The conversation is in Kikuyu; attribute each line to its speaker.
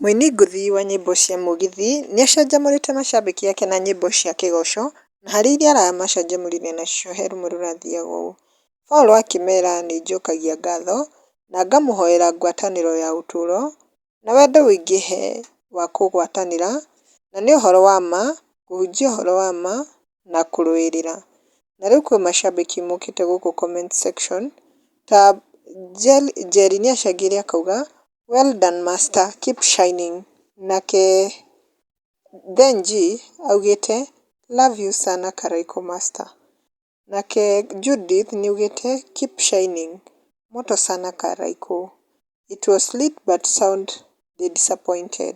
Speaker 1: Mũini ngũthi wa nyĩmbo cia mũgithi nĩacanjamũrĩte macambĩki ake na nyĩmbo cia kĩgoco, na harĩ iria aramacanjamũrire nacio he rũmwe rũrathiaga ũũ: Paul akĩmera nĩnjokagia ngatho na ngamũhoera ngwatanĩro ya ũtũro, na wendo ũingĩhe wa kũgwatanĩra, na nĩ ũhoro wa ma, kũhunjia ũhoro wa ma na kũrũĩrĩra. Na rĩu kwĩ macambĩki mokĩte gũkũ comment section ta Jerry nĩacangĩre akauga well done master, keep shining. Nake Benji augĩte love you sana Karaiko master. Nake Judith nĩaugĩte keep shining, moto sana Karaiko. It was lit but sound they disappointed.